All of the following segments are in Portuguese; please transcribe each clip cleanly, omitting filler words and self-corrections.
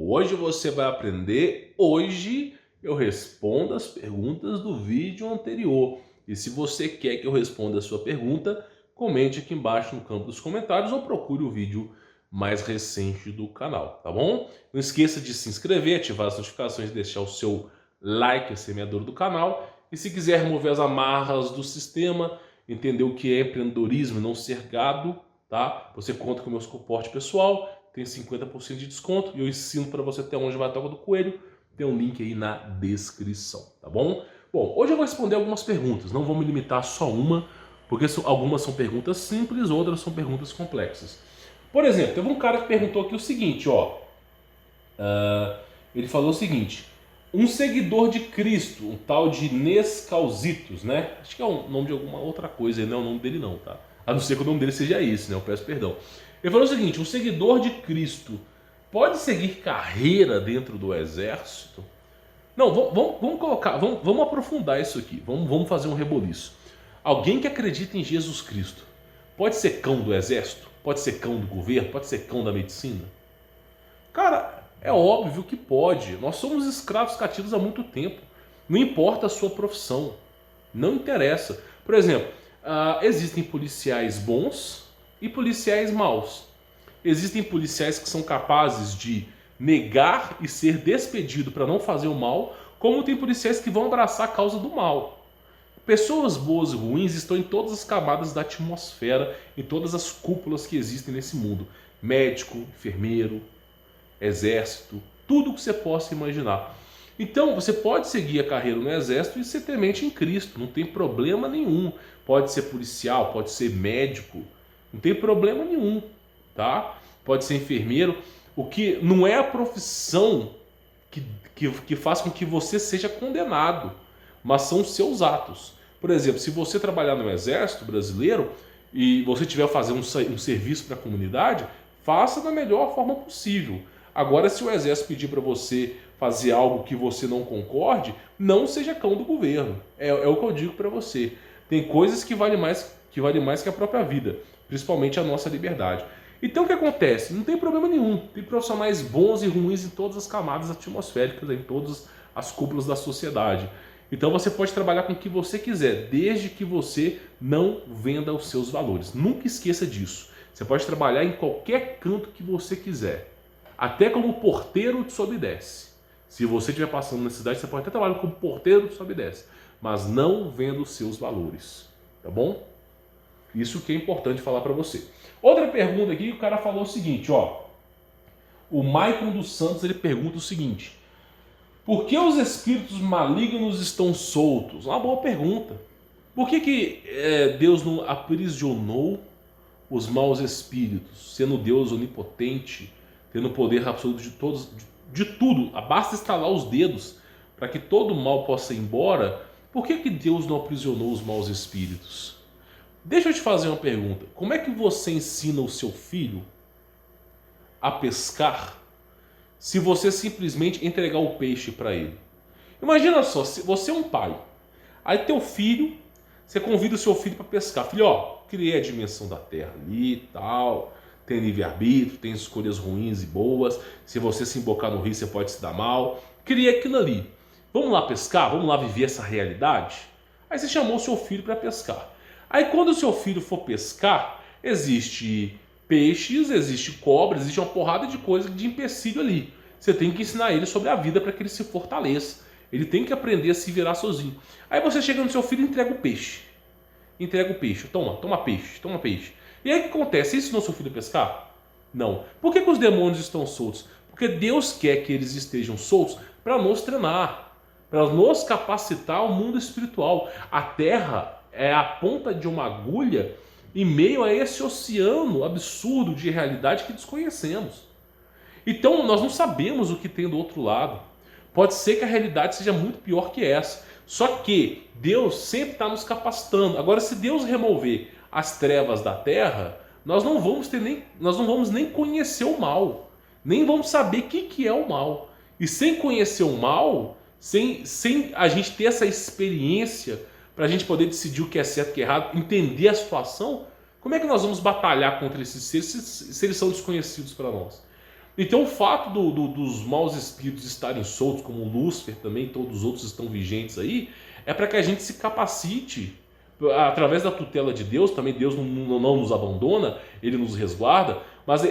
Hoje você vai aprender, hoje eu respondo as perguntas do vídeo anterior. E se você quer que eu responda a sua pergunta, comente aqui embaixo no campo dos comentários ou procure o vídeo mais recente do canal, tá bom? Não esqueça de se inscrever, ativar as notificações e deixar o seu like, a semeadora do canal. E se quiser remover as amarras do sistema, entender o que é empreendedorismo e não ser gado, tá? Você conta com o meu suporte pessoal, tem 50% de desconto e eu ensino para você até onde vai a toca do coelho. Tem um link aí na descrição, tá bom? Bom, hoje eu vou responder algumas perguntas, não vou me limitar a só uma, porque algumas são perguntas simples, outras são perguntas complexas. Por exemplo, teve um cara que perguntou aqui o seguinte, ó. Ele falou o seguinte: um seguidor de Cristo, um tal de Nescausitos, né? Acho que é o nome de alguma outra coisa, não é o nome dele não, tá? A não ser que o nome dele seja esse, né? Eu peço perdão. Ele falou o seguinte: um seguidor de Cristo pode seguir carreira dentro do exército? Não, vamos colocar, vamos aprofundar isso aqui, vamos fazer um reboliço. Alguém que acredita em Jesus Cristo pode ser cão do exército? Pode ser cão do governo? Pode ser cão da medicina? Cara, é óbvio que pode. Nós somos escravos cativos há muito tempo. Não importa a sua profissão. Não interessa. Por exemplo, existem policiais bons e policiais maus. Existem policiais que são capazes de negar e ser despedido para não fazer o mal, como tem policiais que vão abraçar a causa do mal. Pessoas boas e ruins estão em todas as camadas da atmosfera, em todas as cúpulas que existem nesse mundo. Médico, enfermeiro, exército, tudo que você possa imaginar. Então você pode seguir a carreira no exército e ser temente em Cristo, não tem problema nenhum. Pode ser policial, pode ser médico, não tem problema nenhum, tá? Pode ser enfermeiro. O que não é a profissão que faz com que você seja condenado, mas são os seus atos. Por exemplo, se você trabalhar no exército brasileiro e você tiver a fazer um serviço para a comunidade, faça da melhor forma possível. Agora, se o exército pedir para você fazer algo que você não concorde, não seja cão do governo. É o que eu digo para você. Tem coisas que valem mais que a própria vida, principalmente a nossa liberdade. Então o que acontece? Não tem problema nenhum. Tem profissionais bons e ruins em todas as camadas atmosféricas, em todas as cúpulas da sociedade. Então você pode trabalhar com o que você quiser, desde que você não venda os seus valores. Nunca esqueça disso. Você pode trabalhar em qualquer canto que você quiser. Até como porteiro de sobe e desce. Se você estiver passando na cidade, você pode até trabalhar como porteiro de sobe e desce. Mas não venda os seus valores. Tá bom? Isso que é importante falar para você. Outra pergunta aqui, o cara falou o seguinte, ó. O Maicon dos Santos, ele pergunta o seguinte: por que os espíritos malignos estão soltos? Uma boa pergunta. Por que Deus não aprisionou os maus espíritos, sendo Deus onipotente, tendo poder absoluto de tudo? Basta estalar os dedos para que todo o mal possa ir embora. Por que Deus não aprisionou os maus espíritos? Deixa eu te fazer uma pergunta. Como é que você ensina o seu filho a pescar se você simplesmente entregar o peixe para ele? Imagina só, se você é um pai, aí teu filho, você convida o seu filho para pescar. Filho, ó, criei a dimensão da terra ali e tal, tem livre-arbítrio, tem escolhas ruins e boas, se você se embocar no rio você pode se dar mal. Criei aquilo ali. Vamos lá pescar? Vamos lá viver essa realidade? Aí você chamou o seu filho para pescar. Aí quando o seu filho for pescar, existe peixes, existe cobra, existe uma porrada de coisa de empecilho ali. Você tem que ensinar ele sobre a vida para que ele se fortaleça. Ele tem que aprender a se virar sozinho. Aí você chega no seu filho e entrega o peixe. Entrega o peixe. Toma peixe, toma peixe. E aí o que acontece? Você ensinou seu filho a pescar? Não. Por que os demônios estão soltos? Porque Deus quer que eles estejam soltos para nos treinar, para nos capacitar ao mundo espiritual. A terra é a ponta de uma agulha em meio a esse oceano absurdo de realidade que desconhecemos. Então nós não sabemos o que tem do outro lado. Pode ser que a realidade seja muito pior que essa. Só que Deus sempre está nos capacitando. Agora, se Deus remover as trevas da terra, nós não vamos nem conhecer o mal. Nem vamos saber o que é o mal. E sem conhecer o mal, sem a gente ter essa experiência para a gente poder decidir o que é certo e o que é errado, entender a situação, como é que nós vamos batalhar contra esses seres se eles são desconhecidos para nós? Então o fato dos maus espíritos estarem soltos, como o Lúcifer também, todos os outros estão vigentes aí, é para que a gente se capacite, através da tutela de Deus, também Deus não nos abandona, Ele nos resguarda, mas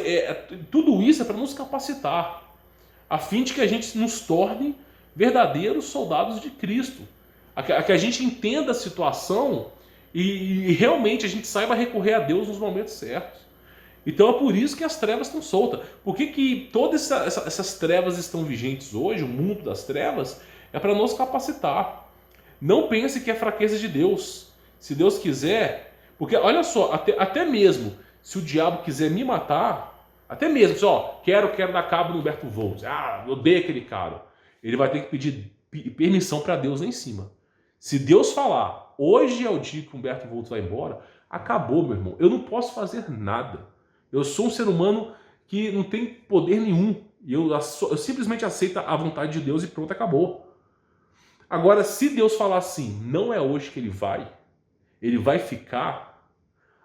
tudo isso é para nos capacitar, a fim de que a gente nos torne verdadeiros soldados de Cristo, a que a gente entenda a situação e realmente a gente saiba recorrer a Deus nos momentos certos. Então é por isso que as trevas estão soltas. Por que todas essas trevas estão vigentes hoje, o mundo das trevas, é para nos capacitar. Não pense que é fraqueza de Deus. Se Deus quiser, porque olha só, até mesmo se o diabo quiser me matar, até mesmo, só, quero dar cabo no Humberto Volz, eu odeio aquele cara. Ele vai ter que pedir permissão para Deus lá em cima. Se Deus falar, hoje é o dia que o Humberto Volz vai embora, acabou, meu irmão. Eu não posso fazer nada. Eu sou um ser humano que não tem poder nenhum. E eu simplesmente aceito a vontade de Deus e pronto, acabou. Agora, se Deus falar assim, não é hoje que ele vai ficar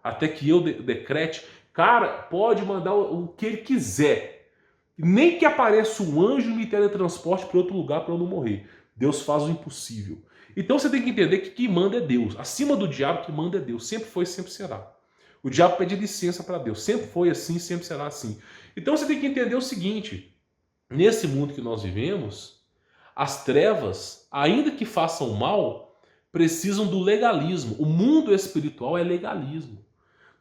até que eu decrete, cara, pode mandar o que ele quiser. Nem que apareça um anjo e me teletransporte para outro lugar para eu não morrer. Deus faz o impossível. Então você tem que entender que quem manda é Deus. Acima do diabo, quem manda é Deus. Sempre foi e sempre será. O diabo pede licença para Deus. Sempre foi assim, sempre será assim. Então você tem que entender o seguinte. Nesse mundo que nós vivemos, as trevas, ainda que façam mal, precisam do legalismo. O mundo espiritual é legalismo.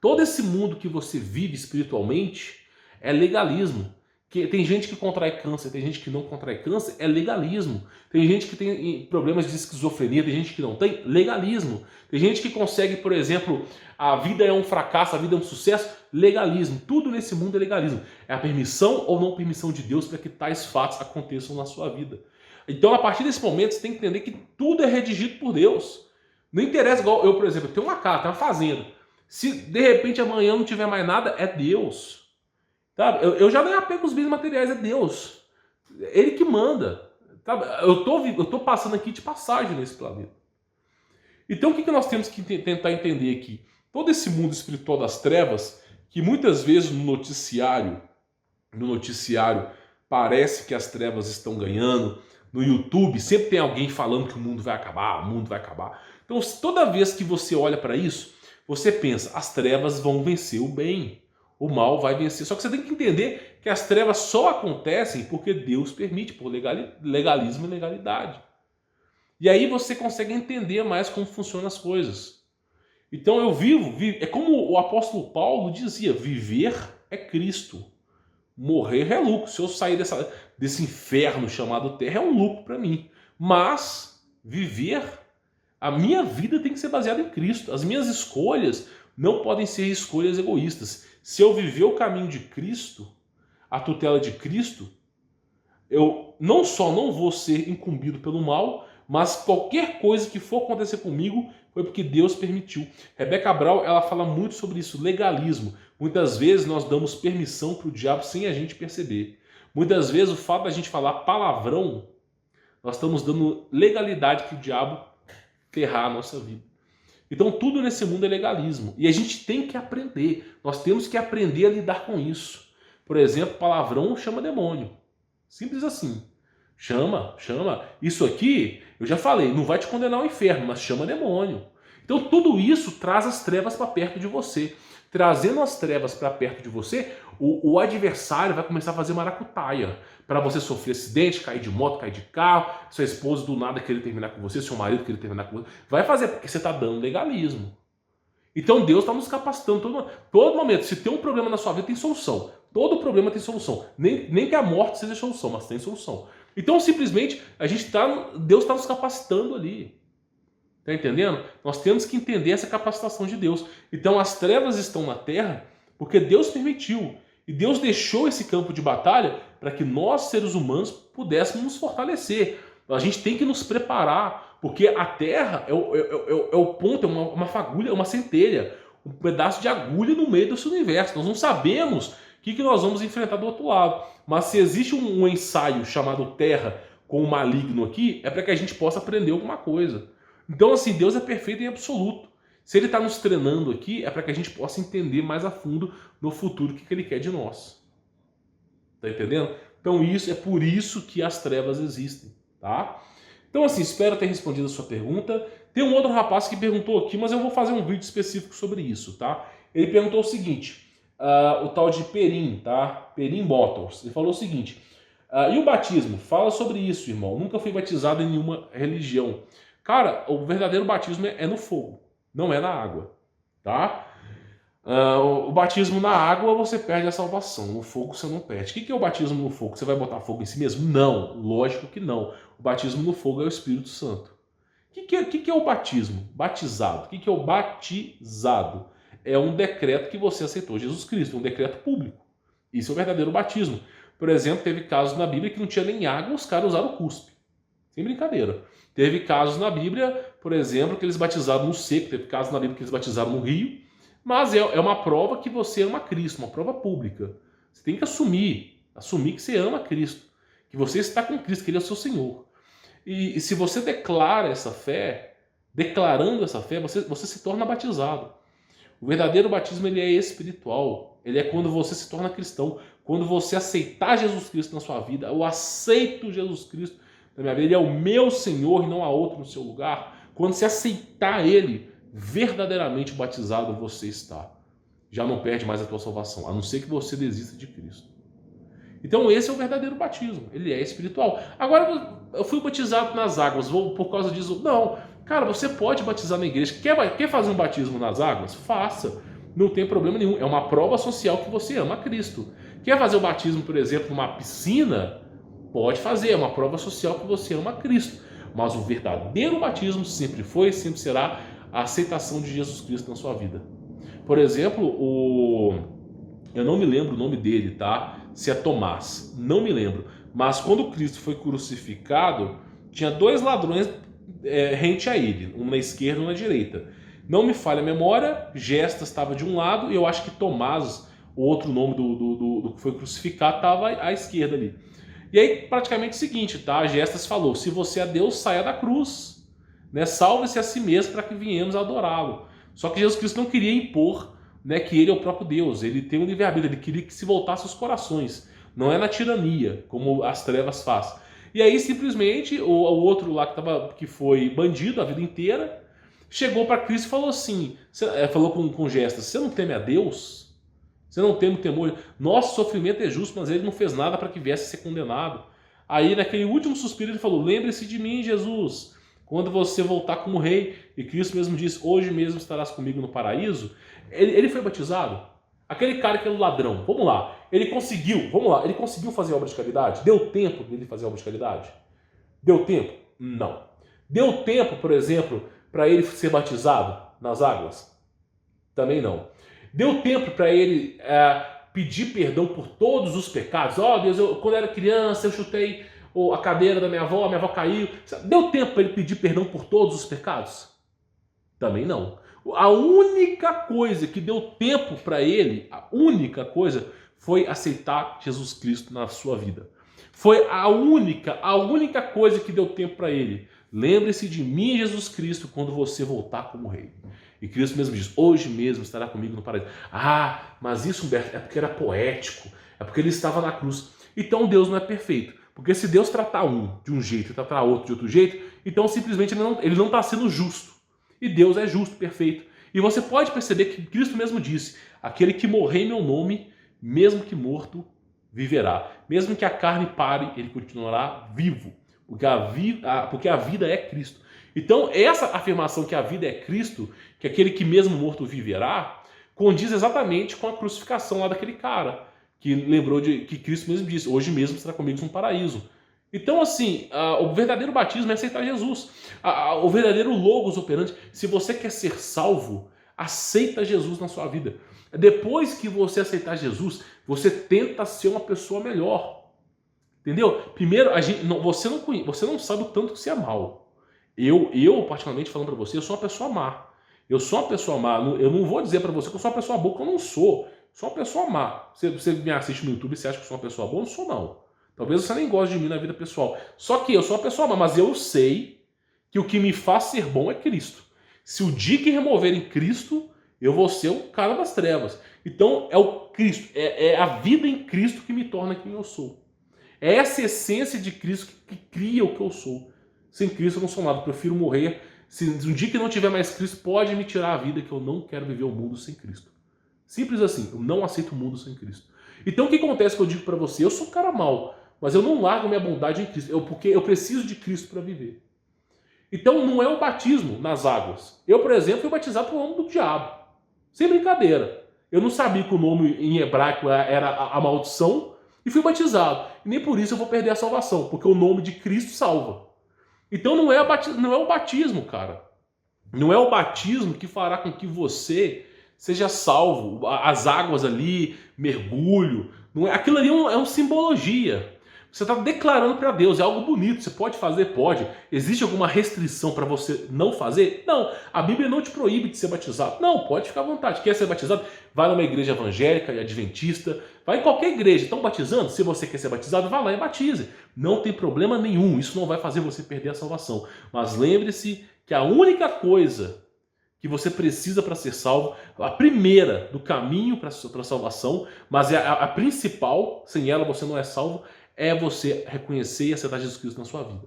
Todo esse mundo que você vive espiritualmente é legalismo. Tem gente que contrai câncer, tem gente que não contrai câncer, é legalismo. Tem gente que tem problemas de esquizofrenia, tem gente que não tem, legalismo. Tem gente que consegue, por exemplo, a vida é um fracasso, a vida é um sucesso, legalismo. Tudo nesse mundo é legalismo. É a permissão ou não permissão de Deus para que tais fatos aconteçam na sua vida. Então, a partir desse momento, você tem que entender que tudo é redigido por Deus. Não interessa, igual eu, por exemplo, eu tenho uma casa, tenho uma fazenda. Se de repente amanhã não tiver mais nada, é Deus. Sabe? Eu já não apego aos bens materiais, é Deus. Ele que manda. Sabe? Eu tô passando aqui de passagem nesse planeta. Então o que nós temos que tentar entender aqui? Todo esse mundo espiritual das trevas, que muitas vezes no noticiário parece que as trevas estão ganhando. No YouTube sempre tem alguém falando que o mundo vai acabar, o mundo vai acabar. Então toda vez que você olha para isso, você pensa, as trevas vão vencer o bem. O mal vai vencer. Só que você tem que entender que as trevas só acontecem porque Deus permite, por legalismo e legalidade. E aí você consegue entender mais como funcionam as coisas. Então eu vivo, é como o apóstolo Paulo dizia, viver é Cristo, morrer é lucro. Se eu sair desse inferno chamado terra, é um lucro para mim. Mas viver, a minha vida tem que ser baseada em Cristo. As minhas escolhas não podem ser escolhas egoístas. Se eu viver o caminho de Cristo, a tutela de Cristo, eu não só não vou ser incumbido pelo mal, mas qualquer coisa que for acontecer comigo foi porque Deus permitiu. Rebeca Brau, ela fala muito sobre isso, legalismo. Muitas vezes nós damos permissão para o diabo sem a gente perceber. Muitas vezes o fato da gente falar palavrão, nós estamos dando legalidade para o diabo ferrar a nossa vida. Então tudo nesse mundo é legalismo. E a gente tem que aprender. Nós temos que aprender a lidar com isso. Por exemplo, palavrão chama demônio. Simples assim. Chama. Isso aqui, eu já falei, não vai te condenar ao inferno, mas chama demônio. Então tudo isso traz as trevas para perto de você. Trazendo as trevas para perto de você, o adversário vai começar a fazer maracutaia. Para você sofrer acidente, cair de moto, cair de carro, sua esposa do nada querer terminar com você, seu marido querer terminar com você. Vai fazer, porque você está dando legalismo. Então Deus está nos capacitando todo momento. Se tem um problema na sua vida, tem solução. Todo problema tem solução. Nem que a morte seja solução, mas tem solução. Então simplesmente Deus está nos capacitando ali. Tá entendendo? Nós temos que entender essa capacitação de Deus. Então as trevas estão na terra porque Deus permitiu. E Deus deixou esse campo de batalha para que nós, seres humanos, pudéssemos nos fortalecer. A gente tem que nos preparar, porque a terra é o ponto, é uma fagulha, é uma centelha, um pedaço de agulha no meio desse universo. Nós não sabemos o que nós vamos enfrentar do outro lado. Mas se existe um ensaio chamado Terra com o maligno aqui, é para que a gente possa aprender alguma coisa. Então, assim, Deus é perfeito em absoluto. Se Ele está nos treinando aqui, é para que a gente possa entender mais a fundo no futuro o que Ele quer de nós. Tá entendendo? Então é por isso que as trevas existem, tá? Então assim, espero ter respondido a sua pergunta. Tem um outro rapaz que perguntou aqui, mas eu vou fazer um vídeo específico sobre isso, tá? Ele perguntou o seguinte, o tal de Perim, tá? Perim Bottles. Ele falou o seguinte, e o batismo? Fala sobre isso, irmão. Nunca fui batizado em nenhuma religião. Cara, o verdadeiro batismo é no fogo, não é na água, tá? O batismo na água você perde a salvação, no fogo você não perde. O que é o batismo no fogo? Você vai botar fogo em si mesmo? Não, lógico que não. O batismo no fogo é o Espírito Santo. O que é o batismo? Batizado. O que é o batizado? É um decreto que você aceitou Jesus Cristo, um decreto público. Isso é o verdadeiro batismo. Por exemplo, teve casos na Bíblia que não tinha nem água, os caras usaram cuspe. Sem brincadeira. Teve casos na Bíblia, por exemplo, que eles batizaram no seco, teve casos na Bíblia que eles batizaram no rio, mas é uma prova que você ama Cristo, uma prova pública. Você tem que assumir que você ama Cristo, que você está com Cristo, que Ele é o seu Senhor. E se você declara essa fé, declarando essa fé, você se torna batizado. O verdadeiro batismo ele é espiritual, ele é quando você se torna cristão, quando você aceitar Jesus Cristo na sua vida. Eu aceito Jesus Cristo na minha vida, Ele é o meu Senhor e não há outro no seu lugar. Quando você aceitar Ele, verdadeiramente batizado você está. Já não perde mais a tua salvação, a não ser que você desista de Cristo. Então esse é o verdadeiro batismo, ele é espiritual. Agora, eu fui batizado nas águas, vou por causa disso. Não, cara, você pode batizar na igreja. Quer fazer um batismo nas águas? Faça. Não tem problema nenhum. É uma prova social que você ama Cristo. Quer fazer o batismo, por exemplo, numa piscina? Pode fazer. É uma prova social que você ama Cristo. Mas o verdadeiro batismo sempre foi e sempre será a aceitação de Jesus Cristo na sua vida. Por exemplo, eu não me lembro o nome dele, tá? Se é Tomás, não me lembro. Mas quando Cristo foi crucificado, tinha dois ladrões rente a ele, um na esquerda e um na direita. Não me falha a memória, Gestas estava de um lado e eu acho que Tomás, o outro nome do que foi crucificado, estava à esquerda ali. E aí, praticamente o seguinte, tá? Gestas falou, se você é Deus, saia da cruz, né? Salve-se a si mesmo para que viemos adorá-lo. Só que Jesus Cristo não queria impor, né, que ele é o próprio Deus, ele tem um livre-arbítrio, ele queria que se voltasse os corações, não é na tirania, como as trevas faz. E aí simplesmente o outro lá que foi bandido a vida inteira, chegou para Cristo e falou assim, falou com Gestas, você não teme a Deus? Você não teme o temor? Nosso sofrimento é justo, mas ele não fez nada para que viesse a ser condenado. Aí naquele último suspiro ele falou, lembre-se de mim, Jesus, quando você voltar como rei. E Cristo mesmo diz, hoje mesmo estarás comigo no paraíso. Ele foi batizado? Aquele cara que era o ladrão, vamos lá, ele conseguiu fazer obra de caridade? Deu tempo dele fazer obra de caridade? Deu tempo? Não. Deu tempo, por exemplo, para ele ser batizado nas águas? Também não. Deu tempo para ele pedir perdão por todos os pecados? Ó, Deus, quando eu era criança eu chutei a cadeira da minha avó caiu. Deu tempo para ele pedir perdão por todos os pecados? Também não. A única coisa que deu tempo para ele, a única coisa, foi aceitar Jesus Cristo na sua vida. Foi a única coisa que deu tempo para ele. Lembre-se de mim, Jesus Cristo, quando você voltar como rei. E Cristo mesmo diz, hoje mesmo estará comigo no paraíso. Ah, mas isso, Humberto, é porque era poético, é porque ele estava na cruz. Então Deus não é perfeito. Porque se Deus tratar um de um jeito e tratar outro de outro jeito, então simplesmente ele não está sendo justo. E Deus é justo, perfeito. E você pode perceber que Cristo mesmo disse, aquele que morrer em meu nome, mesmo que morto, viverá. Mesmo que a carne pare, ele continuará vivo. Porque a vida é Cristo. Então essa afirmação que a vida é Cristo, que aquele que mesmo morto viverá, condiz exatamente com a crucificação lá daquele cara, que lembrou que Cristo mesmo disse, hoje mesmo estará comigo no paraíso. Então, assim, o verdadeiro batismo é aceitar Jesus. O verdadeiro logos operante, se você quer ser salvo, aceita Jesus na sua vida. Depois que você aceitar Jesus, você tenta ser uma pessoa melhor. Entendeu? Primeiro, você não sabe o tanto que você é mal. Eu particularmente falando para você, eu sou uma pessoa má. Eu sou uma pessoa má. Eu não vou dizer para você que eu sou uma pessoa boa, porque eu não sou. Sou uma pessoa má. Você me assiste no YouTube e você acha que eu sou uma pessoa boa? Eu não sou, não. Talvez você nem goste de mim na vida pessoal. Só que eu sou uma pessoa má, mas eu sei que o que me faz ser bom é Cristo. Se o dia que removerem Cristo, Eu vou ser o cara das trevas. Então é o Cristo, é a vida em Cristo que me torna quem eu sou. É essa essência de Cristo que cria o que eu sou. Sem Cristo eu não sou nada, eu prefiro morrer. Se um dia que não tiver mais Cristo, pode me tirar a vida, que eu não quero viver o mundo sem Cristo. Simples assim, eu não aceito o mundo sem Cristo. Então o que acontece que eu digo pra você? Eu sou um cara mau, mas eu não largo minha bondade em Cristo, porque eu preciso de Cristo para viver. Então não é o batismo nas águas. Eu, por exemplo, fui batizado pelo nome do diabo. Sem brincadeira. Eu não sabia que o nome em hebraico era a maldição e fui batizado. E nem por isso eu vou perder a salvação, porque o nome de Cristo salva. Então não é o batismo, cara. Não é o batismo que fará com que você seja salvo. As águas ali, mergulho. Não é, aquilo ali é uma simbologia. Você está declarando para Deus, é algo bonito. Você pode fazer? Pode. Existe alguma restrição para você não fazer? Não. A Bíblia não te proíbe de ser batizado. Não, pode ficar à vontade. Quer ser batizado? Vai numa igreja evangélica e adventista. Vai em qualquer igreja. Estão batizando? Se você quer ser batizado, vá lá e batize. Não tem problema nenhum. Isso não vai fazer você perder a salvação. Mas lembre-se que a única coisa que você precisa para ser salvo, a primeira do caminho para a salvação, mas a principal, sem ela você não é salvo, é você reconhecer e aceitar Jesus Cristo na sua vida.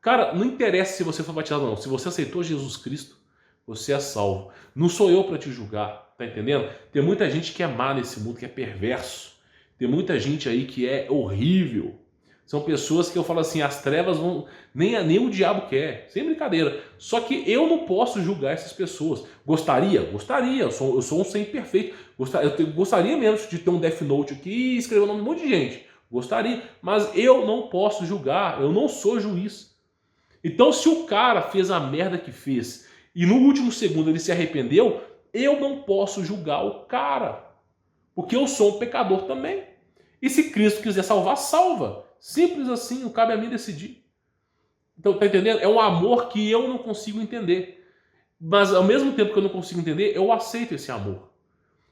Cara, não interessa se você foi batizado ou não. Se você aceitou Jesus Cristo, você é salvo. Não sou eu para te julgar, tá entendendo? Tem muita gente que é má nesse mundo, que é perverso. Tem muita gente aí que é horrível. São pessoas que eu falo assim, as trevas vão... Nem o diabo quer, sem brincadeira. Só que eu não posso julgar essas pessoas. Gostaria? Gostaria. Eu sou um ser imperfeito. Eu gostaria mesmo de ter um Death Note aqui e escrever o nome de um monte de gente. Gostaria, mas eu não posso julgar, eu não sou juiz. Então se o cara fez a merda que fez e no último segundo ele se arrependeu, eu não posso julgar o cara, porque eu sou um pecador também. E se Cristo quiser salvar, salva. Simples assim, não cabe a mim decidir. Então tá entendendo? É um amor que eu não consigo entender. Mas ao mesmo tempo que eu não consigo entender, eu aceito esse amor.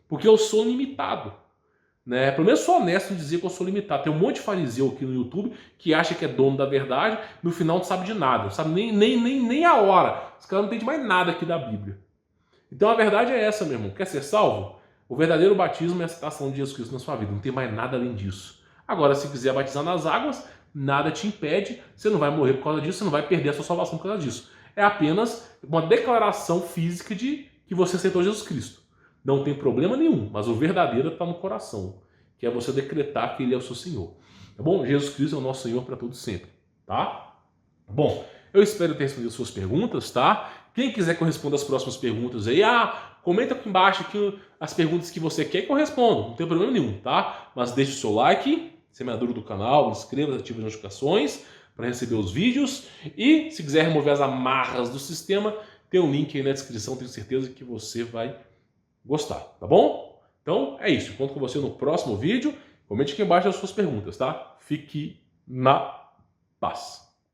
Porque eu sou limitado. Né? Pelo menos sou honesto em dizer que eu sou limitado. Tem um monte de fariseu aqui no YouTube que acha que é dono da verdade, no final não sabe de nada, não sabe nem a hora. Os caras não entendem mais nada aqui da Bíblia. Então a verdade é essa, meu irmão. Quer ser salvo? O verdadeiro batismo é a aceitação de Jesus Cristo na sua vida. Não tem mais nada além disso. Agora, se quiser batizar nas águas, nada te impede. Você não vai morrer por causa disso, você não vai perder a sua salvação por causa disso. É apenas uma declaração física de que você aceitou Jesus Cristo. Não tem problema nenhum, mas o verdadeiro está no coração, que é você decretar que Ele é o seu Senhor. Tá bom? Jesus Cristo é o nosso Senhor para todo sempre, tá? Bom, eu espero ter respondido as suas perguntas, tá? Quem quiser que eu responda as próximas perguntas aí, comenta aqui embaixo aqui as perguntas que você quer que eu responda, não tem problema nenhum, tá? Mas deixe o seu like, semeadura do canal, inscreva-se, ative as notificações para receber os vídeos e se quiser remover as amarras do sistema, tem um link aí na descrição, tenho certeza que você vai gostar, tá bom? Então é isso, conto com você no próximo vídeo. Comente aqui embaixo as suas perguntas, tá? Fique na paz.